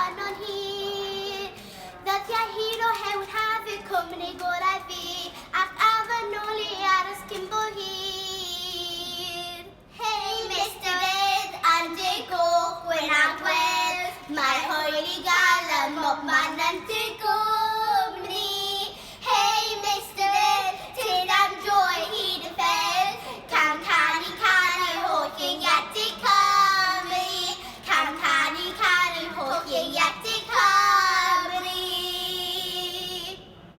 fan o'n hir. Ddyddiau hir o hewn haf i'r cwmni gorau fi, ac afon nôl i aros cyn bo hir. Hei, Mr. Urdd, am dy goch, gwyn a gweld, mae hwyl i gael y mob man yn dy goch.